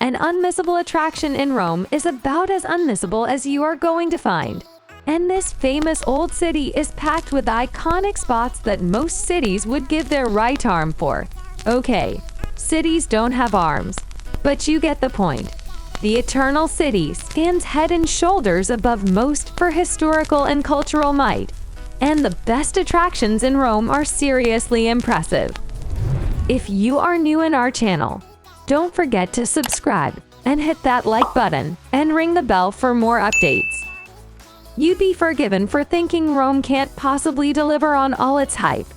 An unmissable attraction in Rome is about as unmissable as you are going to find. And this famous old city is packed with iconic spots that most cities would give their right arm for. Okay, cities don't have arms, but you get the point. The Eternal City stands head and shoulders above most for historical and cultural might, and the best attractions in Rome are seriously impressive. If you are new in our channel, don't forget to subscribe and hit that like button and ring the bell for more updates. You'd be forgiven for thinking Rome can't possibly deliver on all its hype.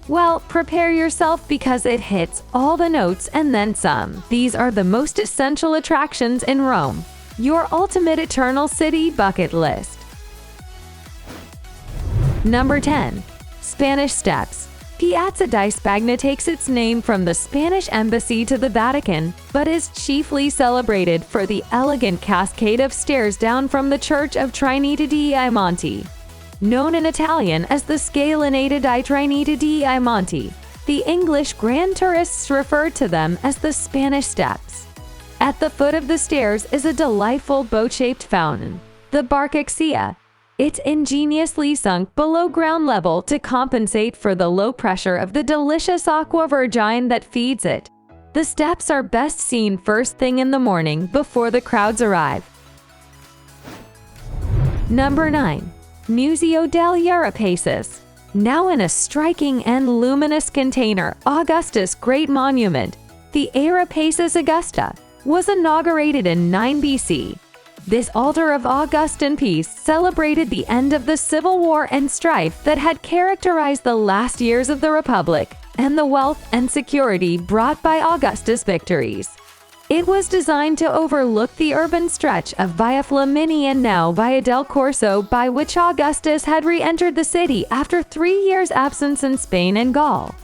Well, prepare yourself because it hits all the notes and then some. These are the most essential attractions in Rome. Your ultimate Eternal City bucket list. Number 10. Spanish Steps. Piazza di Spagna takes its name from the Spanish embassy to the Vatican, but is chiefly celebrated for the elegant cascade of stairs down from the Church of Trinita dei Monti. Known in Italian as the Scalinata di Trinita dei Monti, the English grand tourists refer to them as the Spanish Steps. At the foot of the stairs is a delightful boat-shaped fountain, the Barcaxia. It's ingeniously sunk below ground level to compensate for the low pressure of the delicious aqua virgine that feeds it. The steps are best seen first thing in the morning before the crowds arrive. Number 9. Museo degli Arapaces. Now in a striking and luminous container, Augustus' great monument, the Arapaces Augusta, was inaugurated in 9 BC. This altar of Augustan peace celebrated the end of the civil war and strife that had characterized the last years of the Republic and the wealth and security brought by Augustus' victories. It was designed to overlook the urban stretch of Via Flaminia and now Via del Corso, by which Augustus had re-entered the city after 3 years' absence in Spain and Gaul.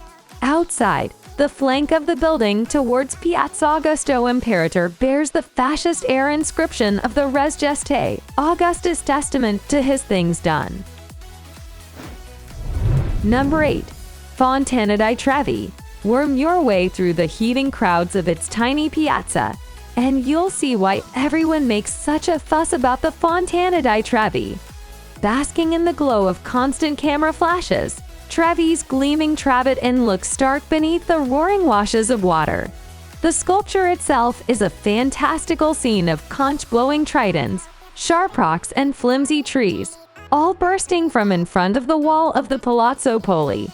Outside, the flank of the building towards Piazza Augusto Imperator bears the fascist air inscription of the Res Gestae, Augustus' testament to his things done. Number 8. Fontana di Trevi. Worm your way through the heaving crowds of its tiny piazza, and you'll see why everyone makes such a fuss about the Fontana di Trevi. Basking in the glow of constant camera flashes, Trevi's gleaming travertine looks stark beneath the roaring washes of water. The sculpture itself is a fantastical scene of conch-blowing tridents, sharp rocks, and flimsy trees, all bursting from in front of the wall of the Palazzo Poli.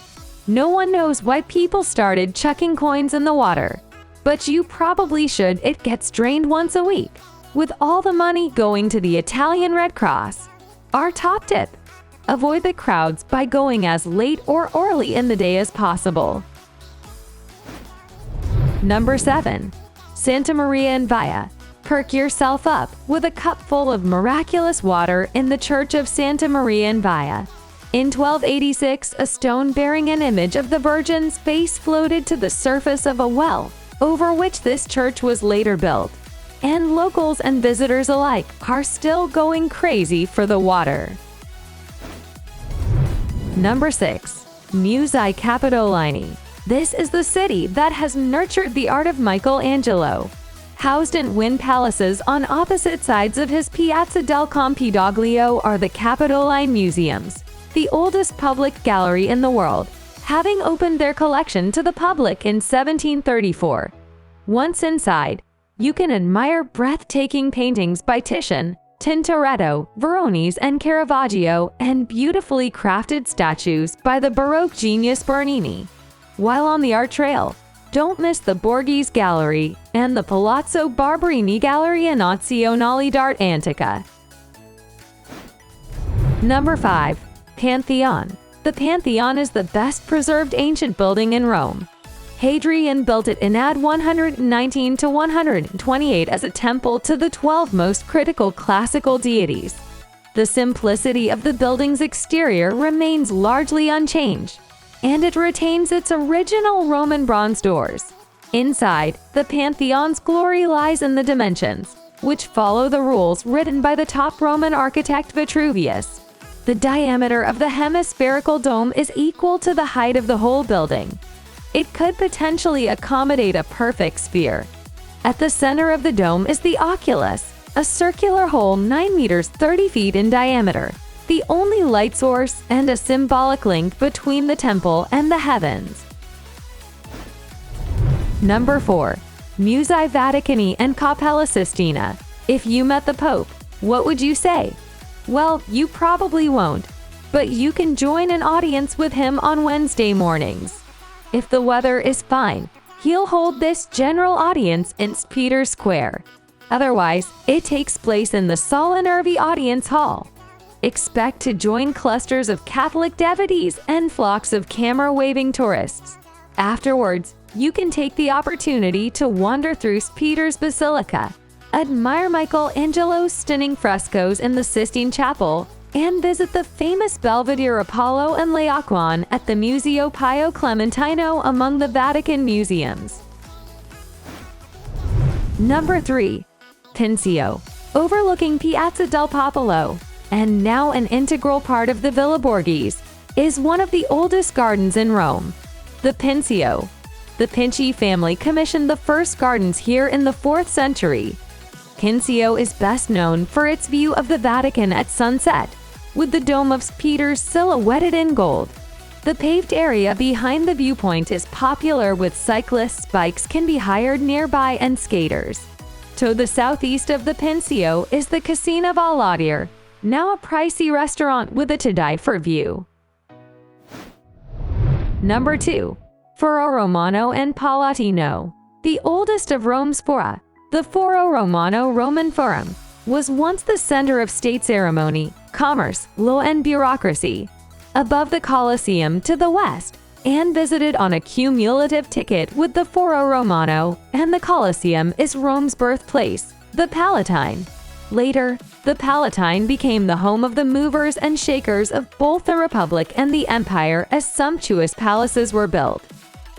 No one knows why people started chucking coins in the water, but you probably should. It gets drained once a week, with all the money going to the Italian Red Cross. Our top tip: avoid the crowds by going as late or early in the day as possible. Number 7. Santa Maria in Via. Perk yourself up with a cup full of miraculous water in the Church of Santa Maria in Via. In 1286, a stone bearing an image of the Virgin's face floated to the surface of a well, over which this church was later built. And locals and visitors alike are still going crazy for the water. Number 6. Musei Capitolini. This is the city that has nurtured the art of Michelangelo. Housed in twin palaces on opposite sides of his Piazza del Campidoglio are the Capitoline Museums, the oldest public gallery in the world, having opened their collection to the public in 1734. Once inside, you can admire breathtaking paintings by Titian, Tintoretto, Veronese, and Caravaggio, and beautifully crafted statues by the Baroque genius Bernini. While on the art trail, don't miss the Borghese Gallery and the Palazzo Barberini Galleria Nazionale d'Arte Antica. Number 5. Pantheon. The Pantheon is the best preserved ancient building in Rome. Hadrian built it in AD 119 to 128 as a temple to the 12 most critical classical deities. The simplicity of the building's exterior remains largely unchanged, and it retains its original Roman bronze doors. Inside, the Pantheon's glory lies in the dimensions, which follow the rules written by the top Roman architect Vitruvius. The diameter of the hemispherical dome is equal to the height of the whole building. It could potentially accommodate a perfect sphere. At the center of the dome is the oculus, a circular hole 9 meters 30 feet in diameter, the only light source and a symbolic link between the temple and the heavens. Number 4. Musei Vaticani and Cappella Sistina. If you met the Pope, what would you say? Well, you probably won't, but you can join an audience with him on Wednesday mornings. If the weather is fine, he'll hold this general audience in St. Peter's Square. Otherwise, it takes place in the Sala-Nervi Audience Hall. Expect to join clusters of Catholic devotees and flocks of camera-waving tourists. Afterwards, you can take the opportunity to wander through St. Peter's Basilica, admire Michelangelo's stunning frescoes in the Sistine Chapel, and visit the famous Belvedere Apollo and Laocoon at the Museo Pio Clementino among the Vatican museums. Number 3. Pincio, overlooking Piazza del Popolo, and now an integral part of the Villa Borghese, is one of the oldest gardens in Rome. The Pincio. The Pinci family commissioned the first gardens here in the 4th century. Pincio is best known for its view of the Vatican at sunset, with the dome of St. Peter's silhouetted in gold. The paved area behind the viewpoint is popular with cyclists. Bikes can be hired nearby and skaters. To the southeast of the Pincio is the Casina Valadier, now a pricey restaurant with a to-die-for view. Number 2. Foro Romano and Palatino. The oldest of Rome's fora, the Foro Romano Roman Forum, was once the center of state ceremony, commerce, law, and bureaucracy. Above the Colosseum to the west, and visited on a cumulative ticket with the Foro Romano, and the Colosseum is Rome's birthplace, the Palatine. Later, the Palatine became the home of the movers and shakers of both the Republic and the Empire as sumptuous palaces were built.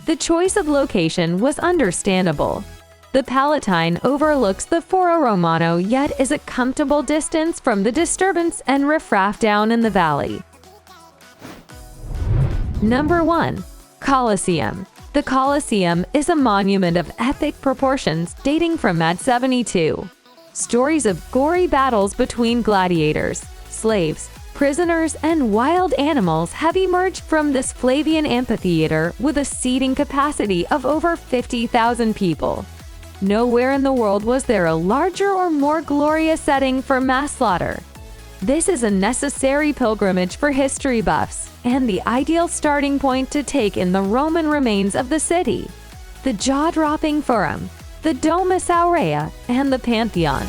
The choice of location was understandable. The Palatine overlooks the Foro Romano yet is a comfortable distance from the disturbance and riffraff down in the valley. Number 1. Colosseum. The Colosseum is a monument of epic proportions dating from AD 72. Stories of gory battles between gladiators, slaves, prisoners, and wild animals have emerged from this Flavian amphitheater with a seating capacity of over 50,000 people. Nowhere in the world was there a larger or more glorious setting for mass slaughter. This is a necessary pilgrimage for history buffs, and the ideal starting point to take in the Roman remains of the city. The jaw-dropping Forum, the Domus Aurea, and the Pantheon.